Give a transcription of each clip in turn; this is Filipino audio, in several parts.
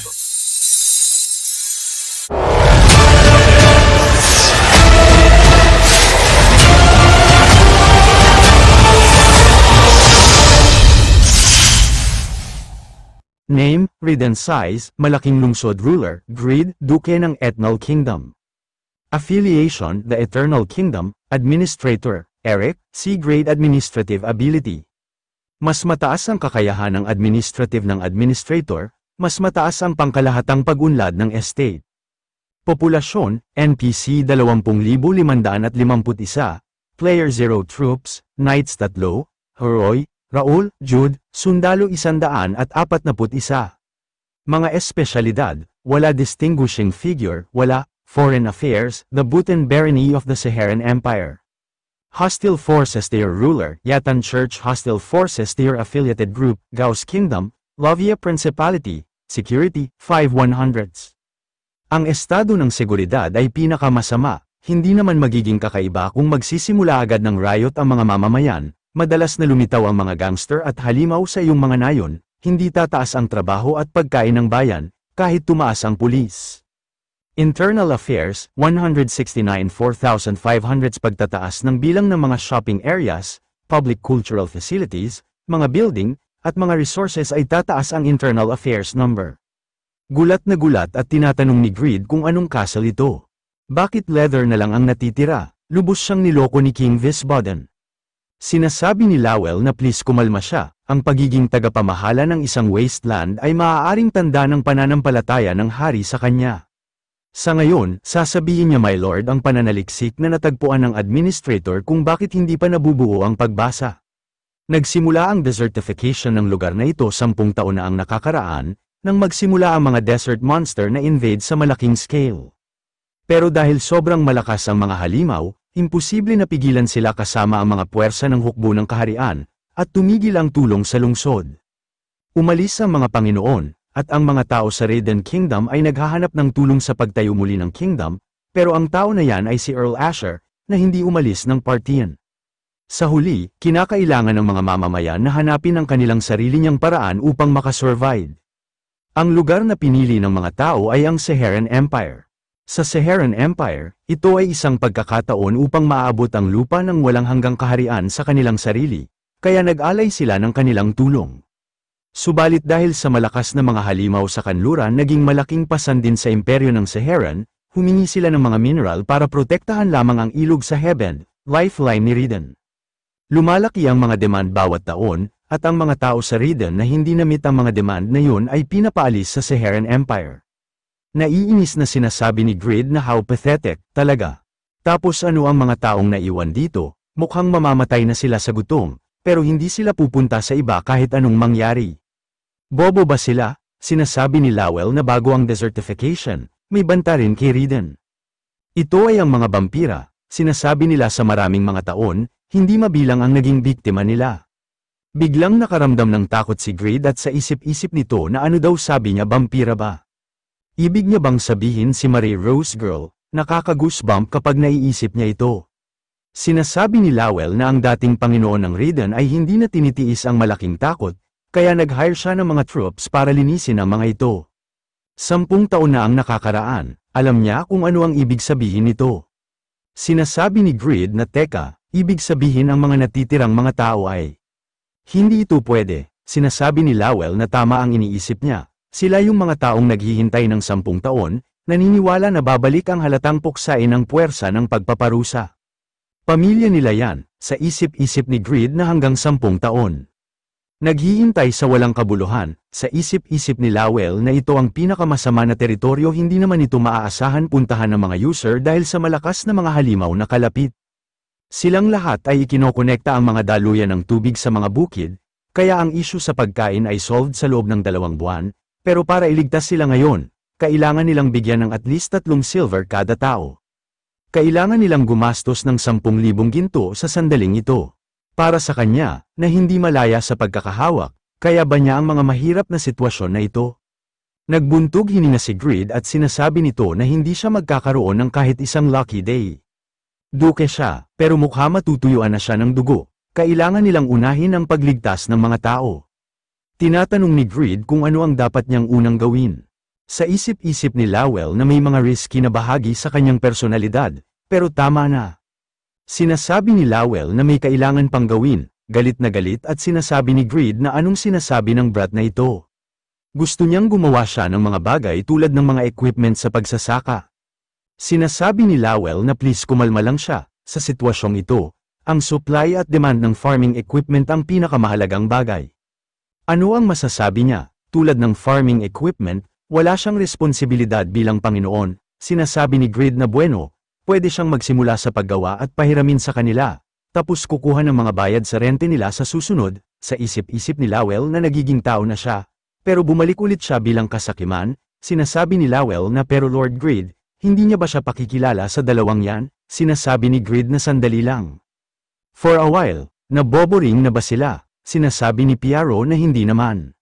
Name, Reed and Size, malaking lungsod ruler, Greed, Duke ng Eternal Kingdom. Affiliation, the Eternal Kingdom, Administrator, Eric, C-Grade Administrative Ability. Mas mataas ang kakayahan ng administrative ng administrator, mas mataas ang pangkalahatang pag-unlad ng estate. Populasyon, NPC 20,551, Player 0 Troops, Knights 3, Heroy, Raul, Jude, Sundalo 141. Mga espesyalidad, wala distinguishing figure, wala, Foreign Affairs, the Bhutan Barony of the Saharan Empire. Hostile forces to your ruler, Yatan Church. Hostile forces to your affiliated group, Gauss Kingdom, Lavia Principality, Security, 5100s. Ang estado ng seguridad ay pinakamasama, hindi naman magiging kakaiba kung magsisimula agad ng riot ang mga mamamayan, madalas na lumitaw ang mga gangster at halimaw sa iyong mga nayon, hindi tataas ang trabaho at pagkain ng bayan, kahit tumaas ang pulis. Internal Affairs, 169 4,500 pagtataas ng bilang ng mga shopping areas, public cultural facilities, mga building, at mga resources ay tataas ang Internal Affairs number. Gulat na gulat at tinatanong ni Greed kung anong castle ito. Bakit leather na lang ang natitira? Lubos siyang niloko ni King Visboden. Sinasabi ni Lowell na please kumalma siya, ang pagiging tagapamahala ng isang wasteland ay maaaring tanda ng pananampalataya ng hari sa kanya. Sa ngayon, sasabihin niya my lord ang pananaliksik na natagpuan ng administrator kung bakit hindi pa nabubuo ang pagbasa. Nagsimula ang desertification ng lugar na ito 10 taon na ang nakakaraan, nang magsimula ang mga desert monster na invade sa malaking scale. Pero dahil sobrang malakas ang mga halimaw, imposible na pigilan sila kasama ang mga puwersa ng hukbo ng kaharian, at tumigil ang tulong sa lungsod. Umalis ang mga Panginoon, at ang mga tao sa Raiden Kingdom ay naghahanap ng tulong sa pagtayo muli ng kingdom, pero ang tao na yan ay si Earl Asher, na hindi umalis ng partiyan. Sa huli, kinakailangan ng mga mamamayan na hanapin ang kanilang sarili niyang paraan upang makasurvive. Ang lugar na pinili ng mga tao ay ang Saharan Empire. Sa Saharan Empire, ito ay isang pagkakataon upang maaabot ang lupa ng walang hanggang kaharian sa kanilang sarili, kaya nag-alay sila ng kanilang tulong. Subalit dahil sa malakas na mga halimaw sa kanluran naging malaking pasan din sa imperyo ng Saharan, humingi sila ng mga mineral para protektahan lamang ang ilog sa Heaven, lifeline ni Raiden. Lumalaki ang mga demand bawat taon, at ang mga tao sa Raiden na hindi na-meet ang mga demand na yun ay pinapaalis sa Saharan Empire. Naiinis na sinasabi ni Greed na how pathetic, talaga. Tapos ano ang mga taong naiwan dito, mukhang mamamatay na sila sa gutom, pero hindi sila pupunta sa iba kahit anong mangyari. Bobo ba sila? Sinasabi ni Lowell na bago ang desertification, may banta rin kay Raiden. Ito ay ang mga vampira, sinasabi nila sa maraming mga taon, hindi mabilang ang naging biktima nila. Biglang nakaramdam ng takot si Greed at sa isip-isip nito na ano daw sabi niya vampira ba? Ibig niya bang sabihin si Marie Rose Girl, nakaka-goosebump kapag naiisip niya ito. Sinasabi ni Lowell na ang dating Panginoon ng Raiden ay hindi na tinitiis ang malaking takot, kaya nag-hire siya ng mga troops para linisin ang mga ito. 10 taon na ang nakakaraan, alam niya kung ano ang ibig sabihin nito. Sinasabi ni Greed na teka, ibig sabihin ang mga natitirang mga tao ay hindi ito pwede. Sinasabi ni Lowell na tama ang iniisip niya, sila yung mga taong naghihintay ng 10 taon, naniniwala na babalik ang halatang puksain ng puwersa ng pagpaparusa. Pamilya nila yan, sa isip-isip ni Greed na hanggang 10 taon. Naghihintay sa walang kabuluhan, sa isip-isip ni Lowell na ito ang pinakamasama na teritoryo hindi naman ito maaasahan puntahan ng mga user dahil sa malakas na mga halimaw na kalapit. Silang lahat ay ikinokonekta ang mga daluyan ng tubig sa mga bukid, kaya ang issue sa pagkain ay solved sa loob ng 2 buwan, pero para iligtas sila ngayon, kailangan nilang bigyan ng at least 3 silver kada tao. Kailangan nilang gumastos ng 10,000 ginto sa sandaling ito. Para sa kanya, na hindi malaya sa pagkakahawak, kaya ba niya ang mga mahirap na sitwasyon na ito? Nagbuntog hininga si Greed at sinasabi nito na hindi siya magkakaroon ng kahit isang lucky day. Duke siya, pero mukha matutuyuan na siya ng dugo, kailangan nilang unahin ang pagligtas ng mga tao. Tinatanong ni Greed kung ano ang dapat niyang unang gawin. Sa isip-isip ni Lowell na may mga risky na bahagi sa kanyang personalidad, pero tama na. Sinasabi ni Lowell na may kailangan pang gawin, galit na galit at sinasabi ni Greed na anong sinasabi ng brat na ito. Gusto niyang gumawa siya ng mga bagay tulad ng mga equipment sa pagsasaka. Sinasabi ni Lowell na please kumalma lang siya, sa sitwasyong ito, ang supply at demand ng farming equipment ang pinakamahalagang bagay. Ano ang masasabi niya? Tulad ng farming equipment, wala siyang responsibilidad bilang Panginoon, sinasabi ni Greed na bueno, pwede siyang magsimula sa paggawa at pahiramin sa kanila, tapos kukuha ng mga bayad sa rente nila sa susunod, sa isip-isip ni Lowell na nagiging tao na siya, pero bumalik ulit siya bilang kasakiman, sinasabi ni Lowell na pero Lord Greed, hindi niya ba siya pakikilala sa dalawang yan, sinasabi ni Greed na sandali lang. For a while, naboboring na ba sila, sinasabi ni Piaro na hindi naman.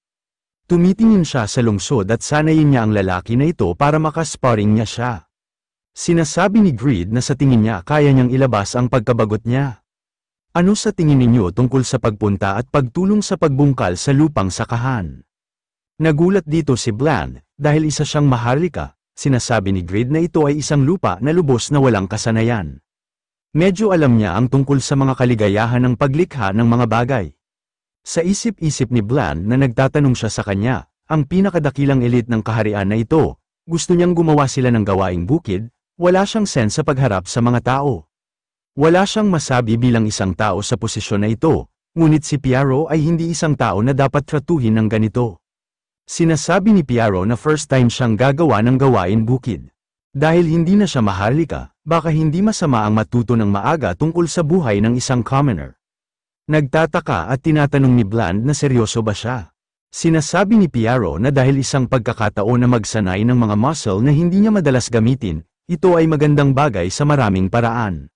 Tumitingin siya sa lungsod at sanayin niya ang lalaki na ito para makasparring niya siya. Sinasabi ni Greed na sa tingin niya kaya niyang ilabas ang pagkabagot niya. Ano sa tingin ninyo tungkol sa pagpunta at pagtulong sa pagbungkal sa lupang sakahan? Nagulat dito si Bland, dahil isa siyang maharlika, sinasabi ni Greed na ito ay isang lupa na lubos na walang kasanayan. Medyo alam niya ang tungkol sa mga kaligayahan ng paglikha ng mga bagay. Sa isip-isip ni Bland na nagtatanong siya sa kanya, ang pinakadakilang elite ng kaharian na ito, gusto niyang gumawa sila ng gawaing bukid, wala siyang sense sa pagharap sa mga tao. Wala siyang masabi bilang isang tao sa posisyon na ito, ngunit si Piaro ay hindi isang tao na dapat tratuhin ng ganito. Sinasabi ni Piaro na first time siyang gagawa ng gawain bukid. Dahil hindi na siya maharlika, baka hindi masama ang matuto ng maaga tungkol sa buhay ng isang commoner. Nagtataka at tinatanong ni Bland na seryoso ba siya. Sinasabi ni Piaro na dahil isang pagkakataon na magsanay ng mga muscle na hindi niya madalas gamitin, ito ay magandang bagay sa maraming paraan.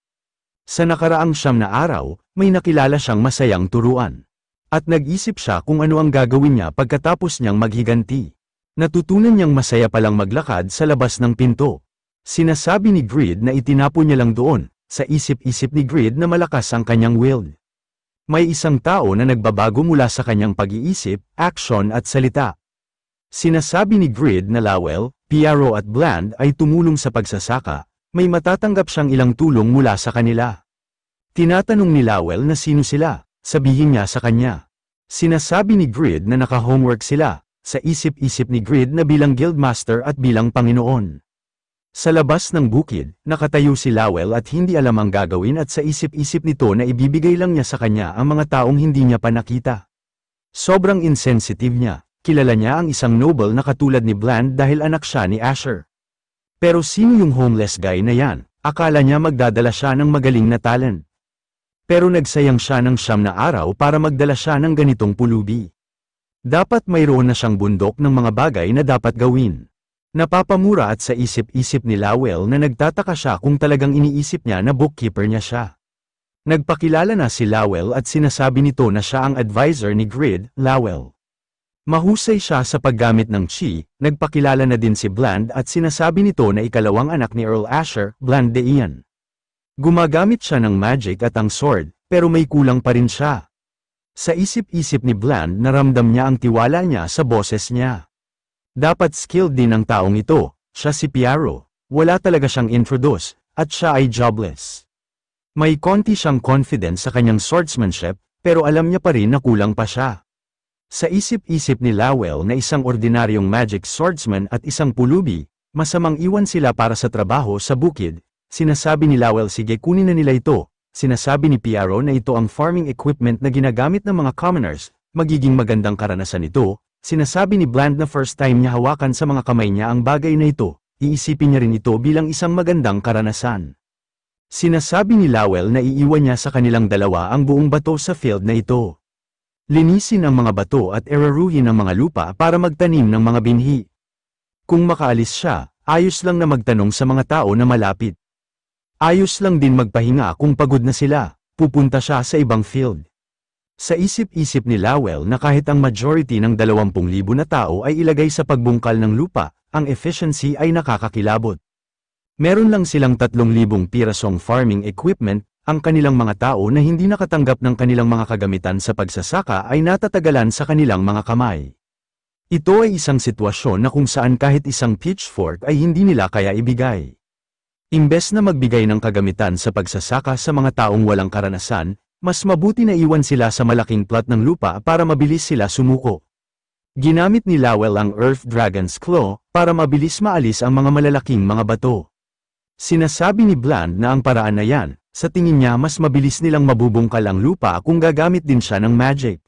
Sa nakaraang 9 na araw, may nakilala siyang masayang turuan. At nag-isip siya kung ano ang gagawin niya pagkatapos niyang maghiganti. Natutunan niyang masaya palang maglakad sa labas ng pinto. Sinasabi ni Greed na itinapon niya lang doon, sa isip-isip ni Greed na malakas ang kanyang will. May isang tao na nagbabago mula sa kanyang pag-iisip, aksyon at salita. Sinasabi ni Greed na Lowell, Piaro at Bland ay tumulong sa pagsasaka, may matatanggap siyang ilang tulong mula sa kanila. Tinatanong ni Lowell na sino sila, sabihin niya sa kanya. Sinasabi ni Greed na naka-homework sila, sa isip-isip ni Greed na bilang guildmaster at bilang Panginoon. Sa labas ng bukid, nakatayo si Lowell at hindi alam ang gagawin at sa isip-isip nito na ibibigay lang niya sa kanya ang mga taong hindi niya pa nakita. Sobrang insensitive niya, kilala niya ang isang noble na katulad ni Bland dahil anak siya ni Asher. Pero sino yung homeless guy na yan? Akala niya magdadala siya ng magaling na talent. Pero nagsayang siya ng 9 na araw para magdala siya ng ganitong pulubi. Dapat mayroon na siyang bundok ng mga bagay na dapat gawin. Napapamura at sa isip-isip ni Lowell na nagtataka siya kung talagang iniisip niya na bookkeeper niya siya. Nagpakilala na si Lowell at sinasabi nito na siya ang advisor ni Greed, Lowell. Mahusay siya sa paggamit ng chi, nagpakilala na din si Bland at sinasabi nito na ikalawang anak ni Earl Asher, Bland de Ian. Gumagamit siya ng magic at ang sword, pero may kulang pa rin siya. Sa isip-isip ni Bland naramdam niya ang tiwala niya sa boses niya. Dapat skilled din ang taong ito, siya si Piaro, wala talaga siyang introduce, at siya ay jobless. May konti siyang confidence sa kanyang swordsmanship, pero alam niya pa rin na kulang pa siya. Sa isip-isip ni Lowell na isang ordinaryong magic swordsman at isang pulubi, masamang iwan sila para sa trabaho sa bukid, sinasabi ni Lowell sige kunin na nila ito, sinasabi ni Piaro na ito ang farming equipment na ginagamit ng mga commoners, magiging magandang karanasan ito. Sinasabi ni Bland na first time niya hawakan sa mga kamay niya ang bagay na ito, iisipin niya rin ito bilang isang magandang karanasan. Sinasabi ni Lowell na iiwan niya sa kanilang dalawa ang buong bato sa field na ito. Linisin ang mga bato at eraruhin ang mga lupa para magtanim ng mga binhi. Kung makaalis siya, ayos lang na magtanong sa mga tao na malapit. Ayos lang din magpahinga kung pagod na sila, pupunta siya sa ibang field. Sa isip-isip ni Lowell na kahit ang majority ng 20,000 na tao ay ilagay sa pagbungkal ng lupa, ang efficiency ay nakakakilabot. Meron lang silang 3,000 pirasong farming equipment, ang kanilang mga tao na hindi nakatanggap ng kanilang mga kagamitan sa pagsasaka ay natatagalan sa kanilang mga kamay. Ito ay isang sitwasyon na kung saan kahit isang pitchfork ay hindi nila kaya ibigay. Imbes na magbigay ng kagamitan sa pagsasaka sa mga taong walang karanasan, mas mabuti na iwan sila sa malaking plot ng lupa para mabilis sila sumuko. Ginamit ni Lowell ang Earth Dragon's Claw para mabilis maalis ang mga malalaking mga bato. Sinasabi ni Bland na ang paraan na yan, sa tingin niya mas mabilis nilang mabubungkal ang lupa kung gagamit din siya ng magic.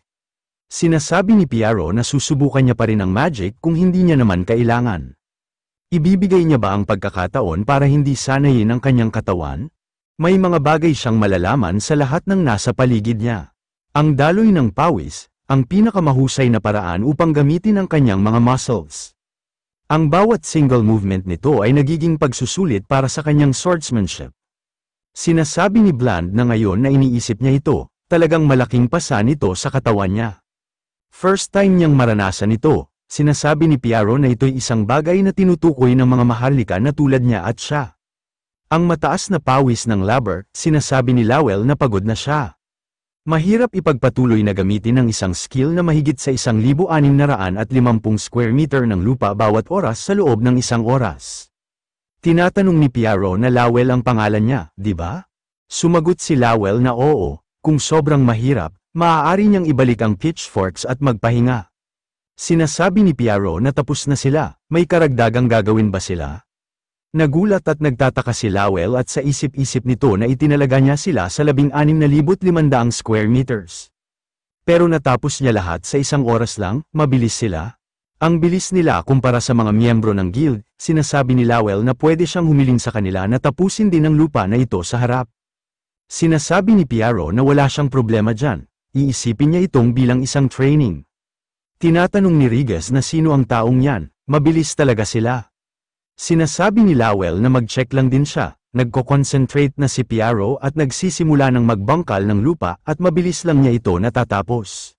Sinasabi ni Piaro na susubukan niya pa rin ang magic kung hindi niya naman kailangan. Ibibigay niya ba ang pagkakataon para hindi sanayin ang kanyang katawan? May mga bagay siyang malalaman sa lahat ng nasa paligid niya. Ang daloy ng pawis, ang pinakamahusay na paraan upang gamitin ang kanyang mga muscles. Ang bawat single movement nito ay nagiging pagsusulit para sa kanyang swordsmanship. Sinasabi ni Bland na ngayon na iniisip niya ito, talagang malaking pasa nito sa katawan niya. First time niyang maranasan ito, sinasabi ni Piaro na ito'y isang bagay na tinutukoy ng mga maharlika na tulad niya at siya. Ang mataas na pawis ng labar, sinasabi ni Lowell na pagod na siya. Mahirap ipagpatuloy na gamitin ang isang skill na mahigit sa 1,650 square meter ng lupa bawat oras sa loob ng isang oras. Tinatanong ni Piaro na Lowell ang pangalan niya, di ba? Sumagot si Lowell na oo, kung sobrang mahirap, maaari niyang ibalik ang pitchforks at magpahinga. Sinasabi ni Piaro na tapos na sila, may karagdagang gagawin ba sila? Nagulat at nagtataka si Lowell at sa isip-isip nito na itinalaga niya sila sa 16,500 square meters. Pero natapos niya lahat sa isang oras lang, mabilis sila. Ang bilis nila kumpara sa mga miyembro ng guild, sinasabi ni Lowell na pwede siyang humiling sa kanila na tapusin din ang lupa na ito sa harap. Sinasabi ni Piaro na wala siyang problema dyan, iisipin niya itong bilang isang training. Tinatanong ni Rigas na sino ang taong yan, mabilis talaga sila. Sinasabi ni Lowell na mag-check lang din siya, nagko-concentrate na si Piaro at nagsisimula ng magbangkal ng lupa at mabilis lang niya ito natatapos.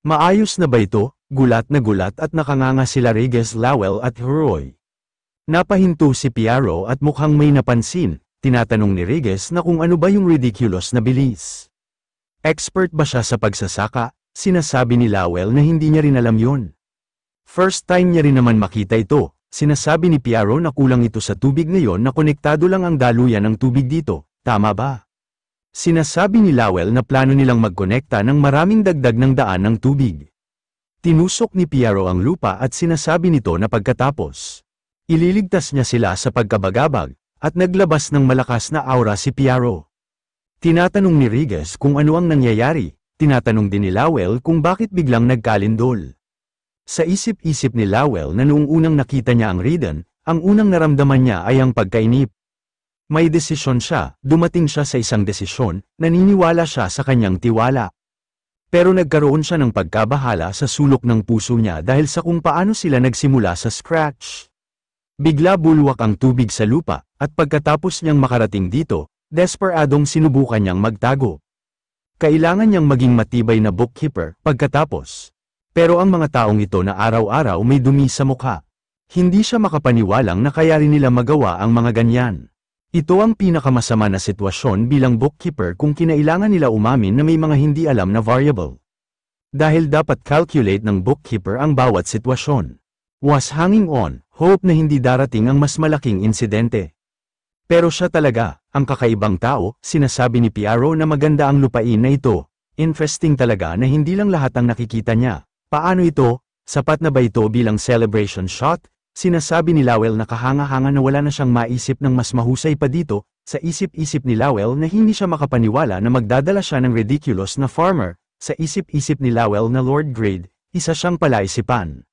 Maayos na ba ito? Gulat at nakanganga sila Rigas, Lowell at Heroy. Napahinto si Piaro at mukhang may napansin, tinatanong ni Rigas na kung ano ba yung ridiculous na bilis. Expert ba siya sa pagsasaka? Sinasabi ni Lowell na hindi niya rin alam yun. First time niya rin naman makita ito. Sinasabi ni Piaro na kulang ito sa tubig ngayon na konektado lang ang daluyan ng tubig dito, tama ba? Sinasabi ni Lowell na plano nilang magkonekta ng maraming dagdag ng daan ng tubig. Tinusok ni Piaro ang lupa at sinasabi nito na pagkatapos, ililigtas niya sila sa pagkabagabag, at naglabas ng malakas na aura si Piaro. Tinatanong ni Rigas kung ano ang nangyayari, tinatanong din ni Lowell kung bakit biglang nagkalindol. Sa isip-isip ni Lowell na noong unang nakita niya ang Raiden, ang unang naramdaman niya ay ang pagkainip. May desisyon siya, dumating siya sa isang desisyon, naniniwala siya sa kanyang tiwala. Pero nagkaroon siya ng pagkabahala sa sulok ng puso niya dahil sa kung paano sila nagsimula sa scratch. Bigla bulwak ang tubig sa lupa, at pagkatapos niyang makarating dito, desperadong sinubukan niyang magtago. Kailangan niyang maging matibay na bookkeeper, pagkatapos. Pero ang mga taong ito na araw-araw may dumi sa mukha. Hindi siya makapaniwalang na kaya rin nila magawa ang mga ganyan. Ito ang pinakamasama na sitwasyon bilang bookkeeper kung kinailangan nila umamin na may mga hindi alam na variable. Dahil dapat calculate ng bookkeeper ang bawat sitwasyon. Was hanging on, hope na hindi darating ang mas malaking insidente. Pero siya talaga, ang kakaibang tao, sinasabi ni Piaro na maganda ang lupain na ito. Interesting talaga na hindi lang lahat ang nakikita niya. Paano ito? Sapat na ba ito bilang celebration shot? Sinasabi ni Lowell na kahanga-hanga na wala na siyang maisip ng mas mahusay pa dito, sa isip-isip ni Lowell na hindi siya makapaniwala na magdadala siya ng ridiculous na farmer, sa isip-isip ni Lowell na Lord Grade, isa siyang palaisipan.